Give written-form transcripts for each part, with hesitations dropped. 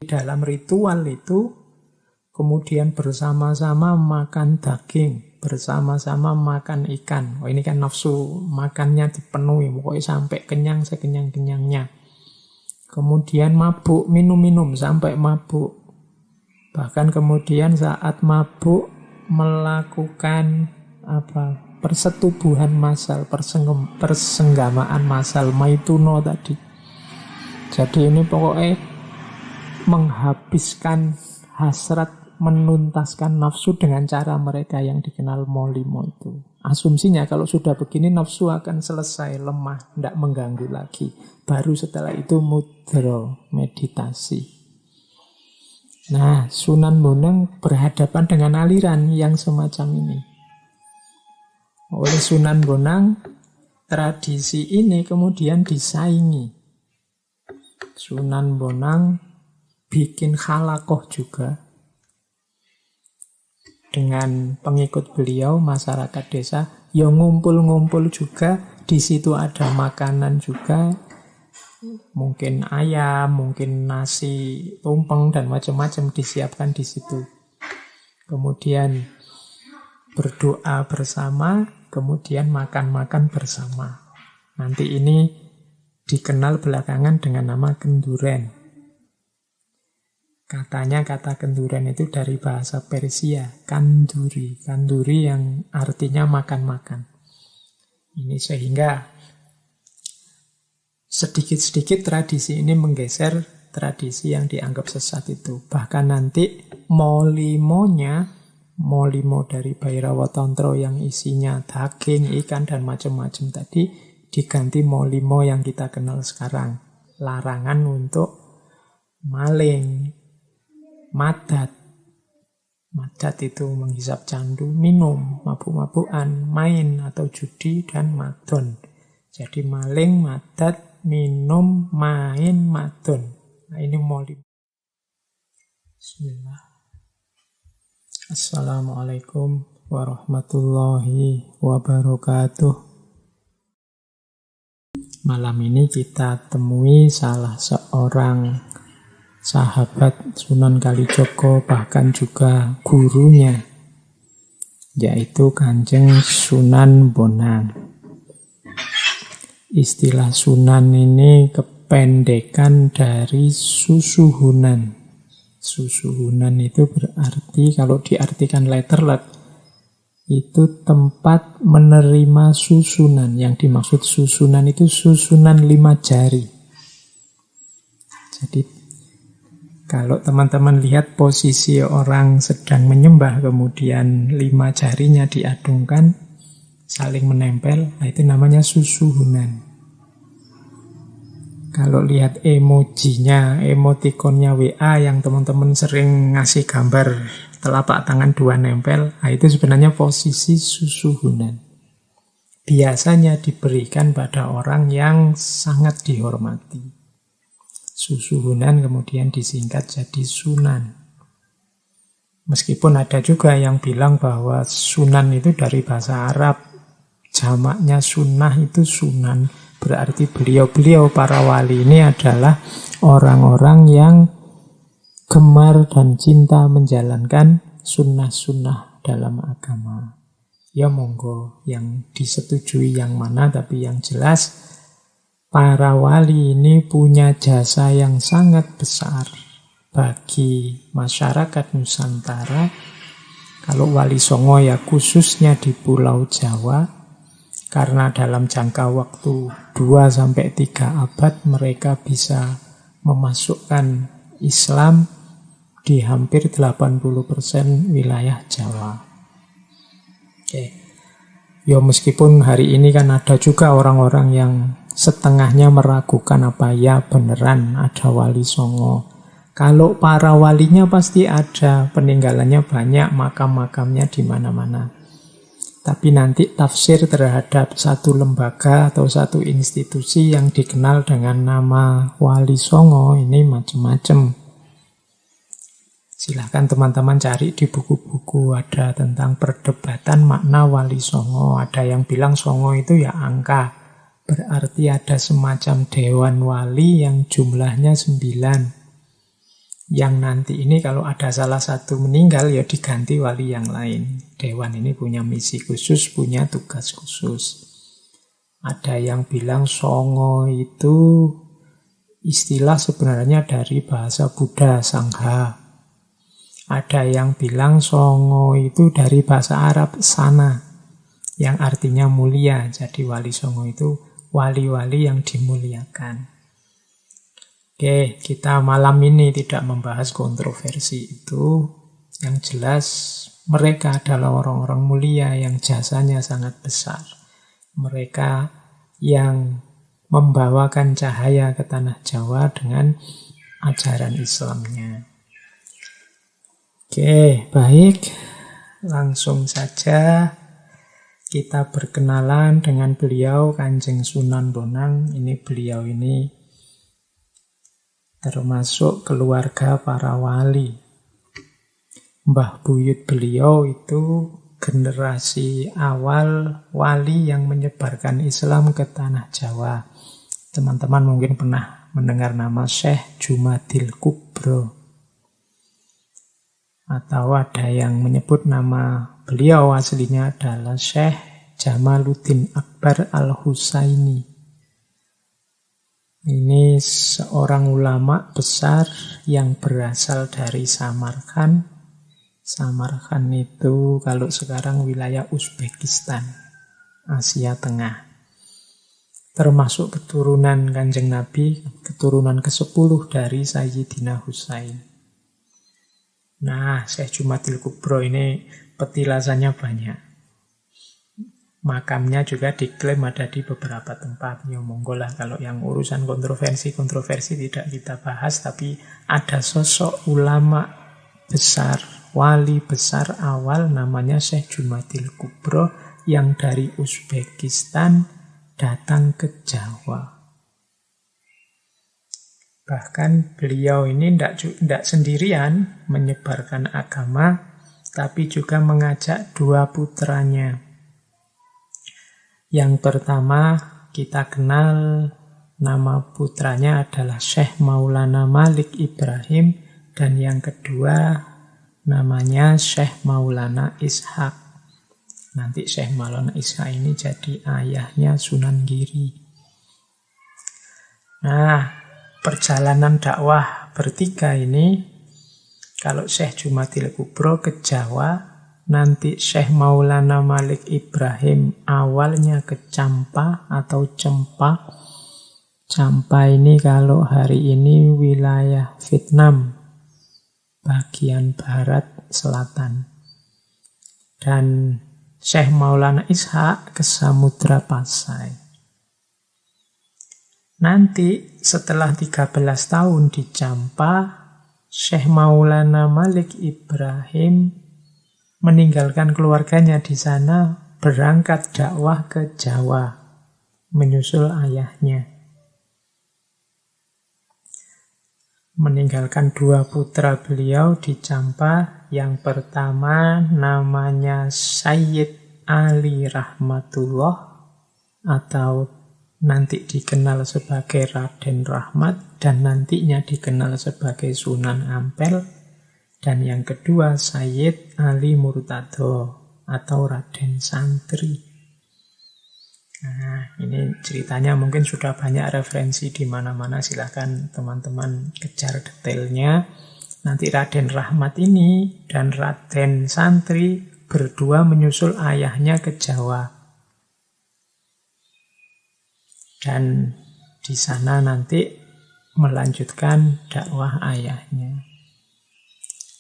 dalam ritual itu kemudian bersama-sama makan daging, bersama-sama makan ikan. Oh, ini kan nafsu makannya dipenuhi, pokoknya sampai kenyang sekenyang-kenyangnya. Kemudian mabuk, minum-minum sampai mabuk. Bahkan kemudian saat mabuk melakukan persetubuhan massal, persenggamaan massal, maituno tadi. Jadi ini pokoknya menghabiskan hasrat, menuntaskan nafsu dengan cara mereka yang dikenal molimo itu. Asumsinya kalau sudah begini nafsu akan selesai, lemah, tidak mengganggu lagi. Baru setelah itu mudra, meditasi. Nah, Sunan Bonang berhadapan dengan aliran yang semacam ini. Oleh Sunan Bonang, tradisi ini kemudian disaingi. Sunan Bonang bikin halakoh juga dengan pengikut beliau, masyarakat desa, yang ngumpul-ngumpul juga. Di situ ada makanan juga, mungkin ayam, mungkin nasi tumpeng dan macam-macam disiapkan di situ. Kemudian berdoa bersama, kemudian makan-makan bersama. Nanti ini dikenal belakangan dengan nama kenduren. Katanya kata kenduren itu dari bahasa Persia, kanduri. Kanduri yang artinya makan-makan. Ini sehingga sedikit-sedikit tradisi ini menggeser tradisi yang dianggap sesat itu. Bahkan nanti molimo dari Bhairawa Tantra yang isinya daging, ikan, dan macam-macam tadi diganti molimo yang kita kenal sekarang. Larangan untuk maling, madat. Madat itu menghisap candu, minum, mabuk-mabukan, main atau judi, dan madon. Jadi maling, madat, minum, main, madon. Nah, ini molim. Bismillah. Assalamualaikum warahmatullahi wabarakatuh. Malam ini kita temui salah seorang sahabat Sunan Kalijogo, bahkan juga gurunya, yaitu Kanjeng Sunan Bonang. Istilah Sunan ini kependekan dari Susuhunan. Susuhunan itu berarti, kalau diartikan letterlet, itu tempat menerima susunan. Yang dimaksud susunan itu susunan 5 jari. Jadi kalau teman-teman lihat posisi orang sedang menyembah, kemudian 5 jarinya diadungkan, saling menempel, nah itu namanya susuhunan. Kalau lihat emojinya, emotikonnya WA yang teman-teman sering ngasih gambar telapak tangan 2 nempel, nah itu sebenarnya posisi susuhunan. Biasanya diberikan pada orang yang sangat dihormati. Susuhunan kemudian disingkat jadi Sunan. Meskipun ada juga yang bilang bahwa Sunan itu dari bahasa Arab, jamaknya sunnah itu sunan, berarti beliau-beliau para wali ini adalah orang-orang yang gemar dan cinta menjalankan sunnah-sunnah dalam agama. Ya monggo, yang disetujui yang mana, tapi yang jelas para wali ini punya jasa yang sangat besar bagi masyarakat Nusantara. Kalau Wali Songo ya khususnya di Pulau Jawa, karena dalam jangka waktu 2-3 abad mereka bisa memasukkan Islam di hampir 80% wilayah Jawa. Oke. Ya meskipun hari ini kan ada juga orang-orang yang setengahnya meragukan apa ya beneran ada Wali Songo. Kalau para walinya pasti ada, peninggalannya banyak, makam-makamnya di mana-mana. Tapi nanti tafsir terhadap satu lembaga atau satu institusi yang dikenal dengan nama Wali Songo ini macam-macam. Silahkan teman-teman cari di buku-buku, ada tentang perdebatan makna Wali Songo. Ada yang bilang Songo itu ya angka, berarti ada semacam dewan wali yang jumlahnya 9. Yang nanti ini kalau ada salah satu meninggal, ya diganti wali yang lain. Dewan ini punya misi khusus, punya tugas khusus. Ada yang bilang Songo itu istilah sebenarnya dari bahasa Buddha, Sangha. Ada yang bilang Songo itu dari bahasa Arab, Sana, yang artinya mulia. Jadi wali Songo itu wali-wali yang dimuliakan. Oke, kita malam ini tidak membahas kontroversi itu. Yang jelas mereka adalah orang-orang mulia yang jasanya sangat besar. Mereka yang membawakan cahaya ke tanah Jawa dengan ajaran Islamnya. Oke, baik. Langsung saja kita berkenalan dengan beliau, Kanjeng Sunan Bonang. Beliau ini termasuk keluarga para wali. Mbah buyut beliau itu generasi awal wali yang menyebarkan Islam ke tanah Jawa. Teman-teman mungkin pernah mendengar nama Syekh Jumadil Kubro. Atau ada yang menyebut nama beliau aslinya adalah Syekh Jamaluddin Akbar Al-Husaini. Ini seorang ulama besar yang berasal dari Samarkand. Samarkand itu kalau sekarang wilayah Uzbekistan, Asia Tengah. Termasuk keturunan Kanjeng Nabi, keturunan ke-10 dari Sayyidina Husain. Nah, Syekh Jumadil Kubro ini petilasannya banyak. Makamnya juga diklaim ada di beberapa tempat. Ya monggo lah, kalau yang urusan kontroversi tidak kita bahas, tapi ada sosok ulama besar, wali besar awal namanya Syekh Jumadil Kubro yang dari Uzbekistan datang ke Jawa. Bahkan beliau ini tidak sendirian menyebarkan agama, tapi juga mengajak dua putranya. Yang pertama kita kenal nama putranya adalah Syekh Maulana Malik Ibrahim, dan yang kedua namanya Syekh Maulana Ishaq. Nanti Syekh Maulana Ishaq ini jadi ayahnya Sunan Giri. Nah, perjalanan dakwah bertiga ini, kalau Syekh Jumadil Kubro ke Jawa, nanti Syekh Maulana Malik Ibrahim awalnya ke Campa atau Cempa. Campa ini kalau hari ini wilayah Vietnam, bagian barat selatan. Dan Syekh Maulana Ishaq ke Samudra Pasai. Nanti setelah 13 tahun di Campa, Syekh Maulana Malik Ibrahim meninggalkan keluarganya di sana, berangkat dakwah ke Jawa, menyusul ayahnya. Meninggalkan dua putra beliau di Campa. Yang pertama namanya Sayyid Ali Rahmatullah, atau nanti dikenal sebagai Raden Rahmat, dan nantinya dikenal sebagai Sunan Ampel. Dan yang kedua Sayyid Ali Murtado atau Raden Santri. Nah, ini ceritanya mungkin sudah banyak referensi di mana-mana, silahkan teman-teman kejar detailnya. Nanti Raden Rahmat ini dan Raden Santri berdua menyusul ayahnya ke Jawa. Dan di sana nanti melanjutkan dakwah ayahnya.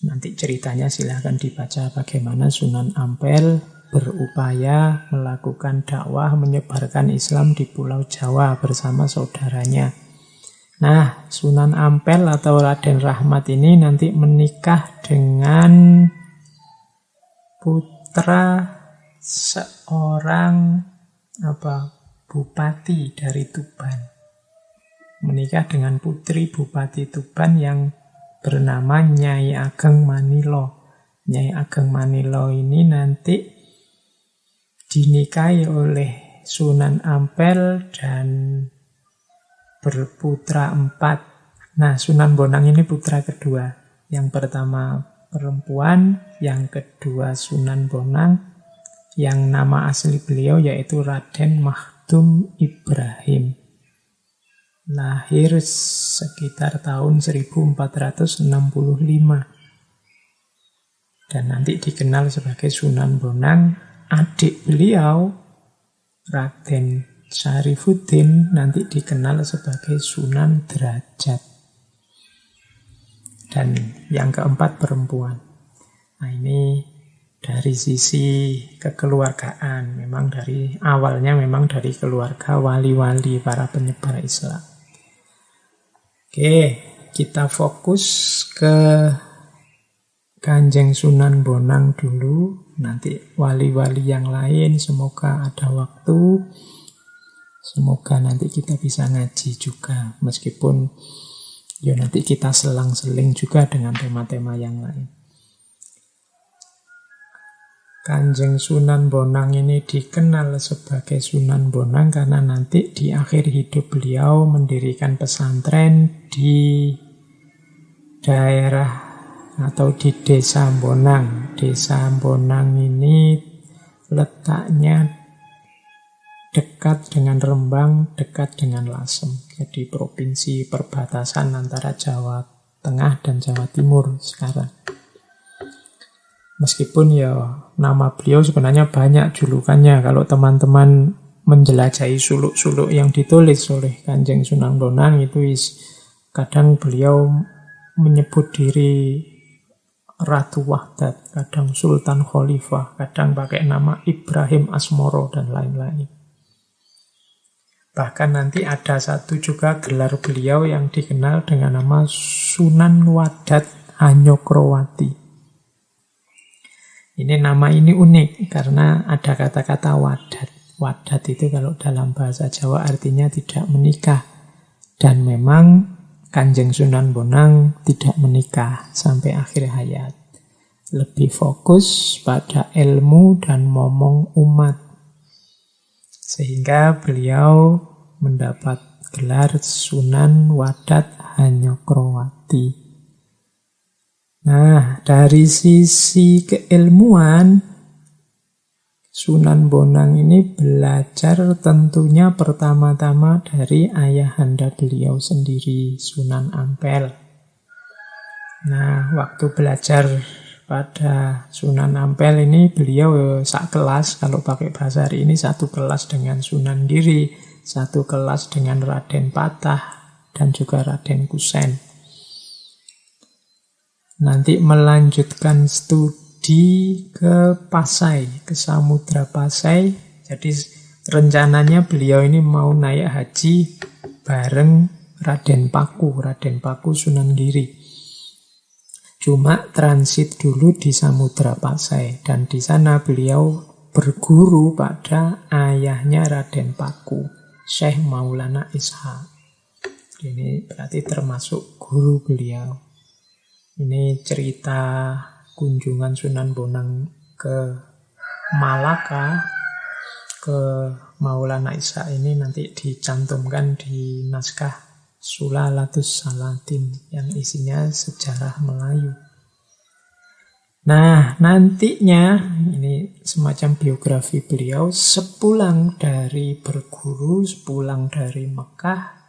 Nanti ceritanya silahkan dibaca bagaimana Sunan Ampel berupaya melakukan dakwah menyebarkan Islam di Pulau Jawa bersama saudaranya. Nah, Sunan Ampel atau Raden Rahmat ini nanti menikah dengan putra seorang bupati dari Tuban. Menikah dengan putri Bupati Tuban yang bernama Nyai Ageng Manilo. Nyai Ageng Manilo ini nanti dinikahi oleh Sunan Ampel dan berputra 4 Nah, Sunan Bonang ini putra kedua. Yang pertama perempuan, yang kedua Sunan Bonang, yang nama asli beliau yaitu Raden Makhdum Ibrahim. Lahir sekitar tahun 1465. Dan nanti dikenal sebagai Sunan Bonang. Adik beliau, Raden Syarifuddin, nanti dikenal sebagai Sunan Derajat. Dan yang keempat perempuan. Nah, ini dari sisi kekeluargaan. Memang dari awalnya memang dari keluarga wali-wali para penyebar Islam. Oke, kita fokus ke Kanjeng Sunan Bonang dulu. Nanti wali-wali yang lain semoga ada waktu. Semoga nanti kita bisa ngaji juga. Meskipun ya nanti kita selang-seling juga dengan tema-tema yang lain. Kanjeng Sunan Bonang ini dikenal sebagai Sunan Bonang karena nanti di akhir hidup beliau mendirikan pesantren di daerah atau di Desa Bonang. Desa Bonang ini letaknya dekat dengan Rembang, dekat dengan Lasem. Jadi provinsi perbatasan antara Jawa Tengah dan Jawa Timur sekarang. Meskipun ya nama beliau sebenarnya banyak julukannya. Kalau teman-teman menjelajahi suluk-suluk yang ditulis oleh Kanjeng Sunan Bonang itu kadang beliau menyebut diri Ratu Wahdat, kadang Sultan Khalifah, kadang pakai nama Ibrahim Asmoro dan lain-lain. Bahkan nanti ada satu juga gelar beliau yang dikenal dengan nama Sunan Wadat Hanyokrowati. Ini nama ini unik karena ada kata-kata wadat. Wadat itu kalau dalam bahasa Jawa artinya tidak menikah. Dan memang Kanjeng Sunan Bonang tidak menikah sampai akhir hayat. Lebih fokus pada ilmu dan momong umat. Sehingga beliau mendapat gelar Sunan Wadat Hanyokrowati. Nah, dari sisi keilmuan, Sunan Bonang ini belajar tentunya pertama-tama dari ayahanda beliau sendiri, Sunan Ampel. Nah, waktu belajar pada Sunan Ampel ini beliau sak kelas, kalau pakai bahasa hari ini satu kelas dengan Sunan Giri, satu kelas dengan Raden Patah, dan juga Raden Kusen. Nanti melanjutkan studi ke Pasai, ke Samudra Pasai. Jadi rencananya beliau ini mau naik haji bareng Raden Paku Sunan Giri. Cuma transit dulu di Samudra Pasai. Dan di sana beliau berguru pada ayahnya Raden Paku, Syekh Maulana Ishaq. Ini berarti termasuk guru beliau. Ini cerita kunjungan Sunan Bonang ke Malaka, ke Maulana Ishaq ini nanti dicantumkan di naskah Sulalatus Salatin yang isinya sejarah Melayu. Nah, nantinya ini semacam biografi beliau sepulang dari berguru, sepulang dari Mekah.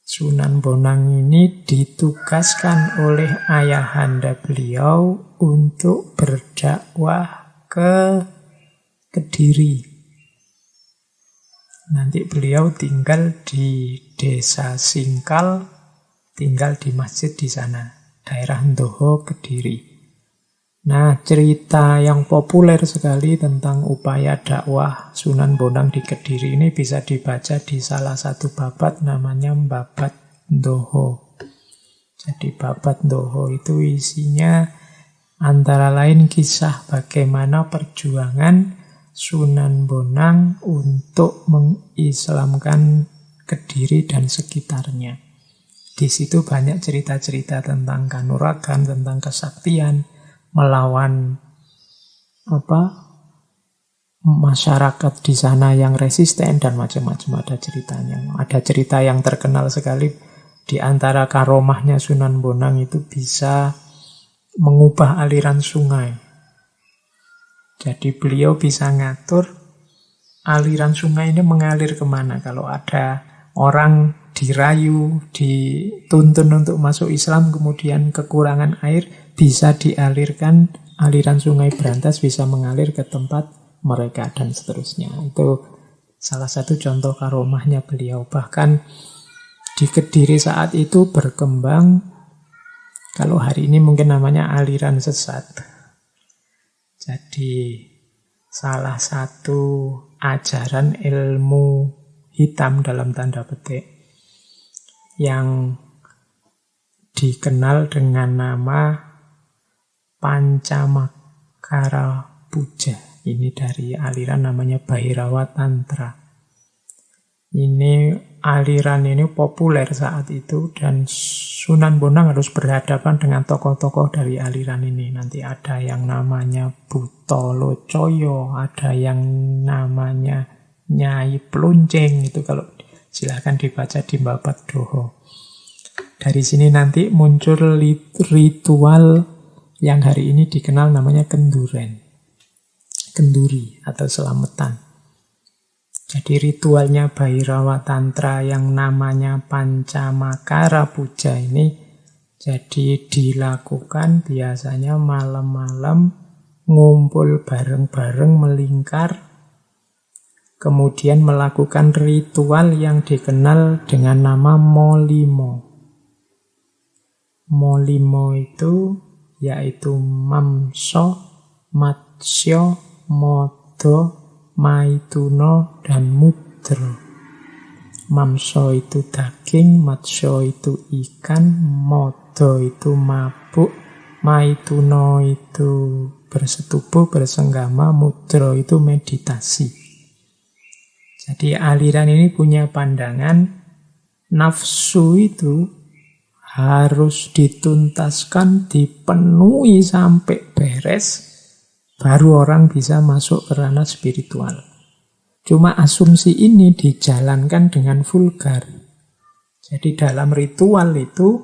Sunan Bonang ini ditugaskan oleh ayahanda beliau untuk berdakwah ke Kediri. Nanti beliau tinggal di Desa Singkal, tinggal di masjid di sana, daerah Ndoho, Kediri. Nah, cerita yang populer sekali tentang upaya dakwah Sunan Bonang di Kediri ini bisa dibaca di salah satu babat namanya Babat Ndoho. Jadi Babat Ndoho itu isinya antara lain kisah bagaimana perjuangan Sunan Bonang untuk mengislamkan Kediri dan sekitarnya. Di situ banyak cerita-cerita tentang kanuragan, tentang kesaktian, melawan masyarakat di sana yang resisten dan macam-macam ada ceritanya. Ada cerita yang terkenal sekali Di antara karomahnya Sunan Bonang itu bisa mengubah aliran sungai. Jadi beliau bisa ngatur aliran sungai ini mengalir kemana. Kalau ada orang dirayu, dituntun untuk masuk Islam, kemudian kekurangan air, bisa dialirkan, aliran sungai Brantas bisa mengalir ke tempat mereka, dan seterusnya. Itu salah satu contoh karomahnya beliau. Bahkan di Kediri saat itu berkembang, kalau hari ini mungkin namanya aliran sesat. Jadi salah satu ajaran ilmu hitam dalam tanda petik yang dikenal dengan nama Pancamakara Puja. Ini dari aliran namanya Bhairawa Tantra. Aliran ini populer saat itu, dan Sunan Bonang harus berhadapan dengan tokoh-tokoh dari aliran ini. Nanti ada yang namanya Butolo Coyo, ada yang namanya Nyai Pluncing, itu kalau silahkan dibaca di Babat Doho. Dari sini nanti muncul ritual yang hari ini dikenal namanya kenduren, kenduri atau selamatan. Jadi ritualnya Bhairawa Tantra yang namanya Pancamakara Puja ini jadi dilakukan biasanya malam-malam, ngumpul bareng-bareng melingkar, kemudian melakukan ritual yang dikenal dengan nama Molimo. Molimo itu yaitu Mamso, Matsyo, Modo, Maituno, dan Mudra. Mamso itu daging, Matsyo itu ikan, Modo itu mabuk, Maituno itu bersetubuh, bersenggama, Mudra itu meditasi. Jadi aliran ini punya pandangan nafsu itu harus dituntaskan, dipenuhi sampai beres, baru orang bisa masuk ke ranah spiritual. Cuma asumsi ini dijalankan dengan vulgar. Jadi dalam ritual itu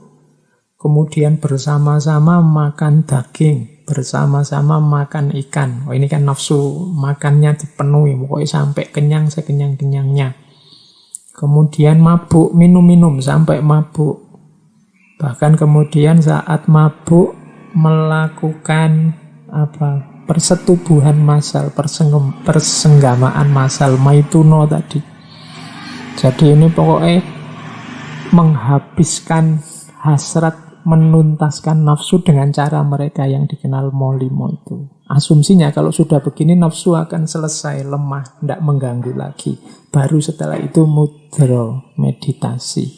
kemudian bersama-sama makan daging, bersama-sama makan ikan. Oh, ini kan nafsu makannya dipenuhi, pokoknya sampai kenyang sekenyang-kenyangnya. Kemudian mabuk, minum-minum sampai mabuk. Bahkan kemudian saat mabuk melakukan persetubuhan massal, persenggamaan massal, maituno tadi. Jadi ini pokoknya menghabiskan hasrat, menuntaskan nafsu dengan cara mereka yang dikenal molimo itu. Asumsinya kalau sudah begini nafsu akan selesai, lemah, tidak mengganggu lagi. Baru setelah itu mudra, meditasi.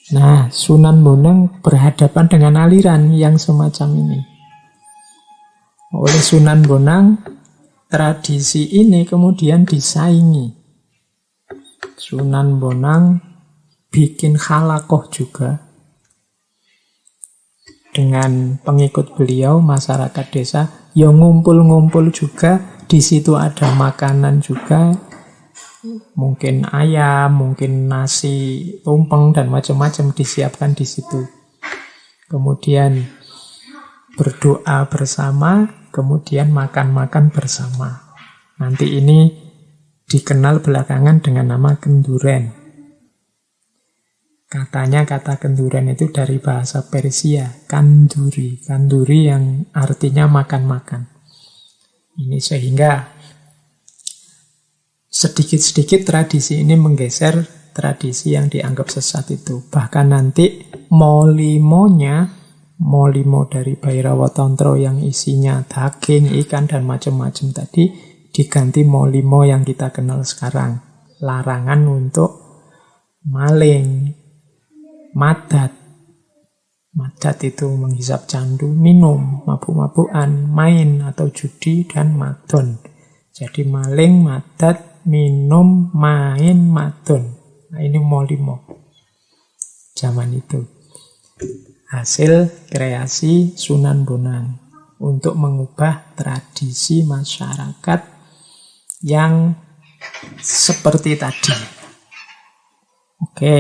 Nah, Sunan Bonang berhadapan dengan aliran yang semacam ini. Oleh Sunan Bonang, tradisi ini kemudian disaingi. Sunan Bonang bikin halakoh juga dengan pengikut beliau, masyarakat desa, yang ngumpul-ngumpul juga. Di situ ada makanan juga, mungkin ayam, mungkin nasi tumpeng dan macam-macam disiapkan di situ. Kemudian berdoa bersama, kemudian makan-makan bersama. Nanti ini dikenal belakangan dengan nama kenduren. Katanya kata kenduren itu dari bahasa Persia, kanduri. Kanduri yang artinya makan-makan. Ini sehingga sedikit-sedikit tradisi ini menggeser tradisi yang dianggap sesat itu. Bahkan nanti molimo dari Bhairawa Tantra yang isinya daging, ikan, dan macam-macam tadi diganti molimo yang kita kenal sekarang. Larangan untuk maling, madat. Madat itu menghisap candu, minum, mabuk-mabukan, main atau judi, dan madon. Jadi maling, madat, minum, main, madon. Nah, ini molimo zaman itu. Hasil kreasi Sunan Bonang untuk mengubah tradisi masyarakat yang seperti tadi. Oke.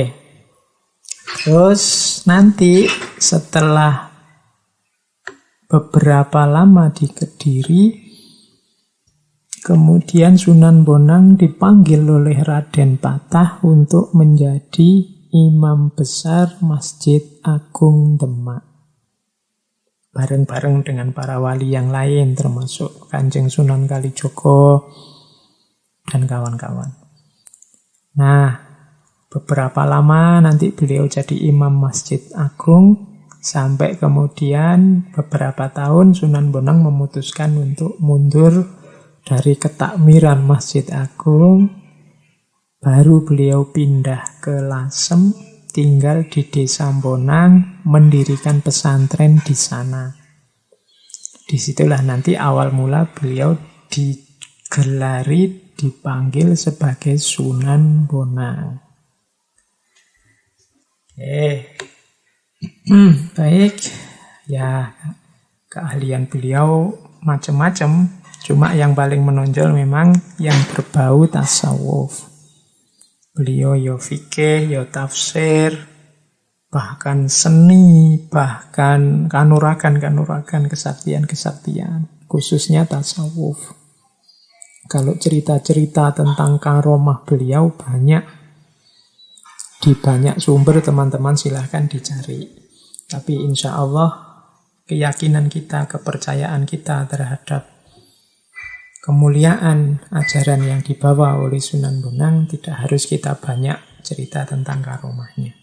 Terus nanti setelah beberapa lama di Kediri, kemudian Sunan Bonang dipanggil oleh Raden Patah untuk menjadi imam besar Masjid Agung Demak. Bareng-bareng dengan para wali yang lain, termasuk Kanjeng Sunan Kalijogo dan kawan-kawan. Nah, beberapa lama nanti beliau jadi imam Masjid Agung, sampai kemudian beberapa tahun Sunan Bonang memutuskan untuk mundur dari ketakmiran Masjid Agung. Baru beliau pindah ke Lasem, tinggal di Desa Bonang, mendirikan pesantren di sana. Disitulah nanti awal mula beliau digelari, dipanggil sebagai Sunan Bonang. Baik, ya keahlian beliau macam-macam, cuma yang paling menonjol memang yang berbau tasawuf. Beliau yo fikih, yo tafsir, bahkan seni, bahkan kanuragan, kesaktian, khususnya tasawuf. Kalau cerita-cerita tentang karomah beliau banyak. Di banyak sumber teman-teman silahkan dicari. Tapi insya Allah keyakinan kita, kepercayaan kita terhadap kemuliaan ajaran yang dibawa oleh Sunan Bonang tidak harus kita banyak cerita tentang karomahnya.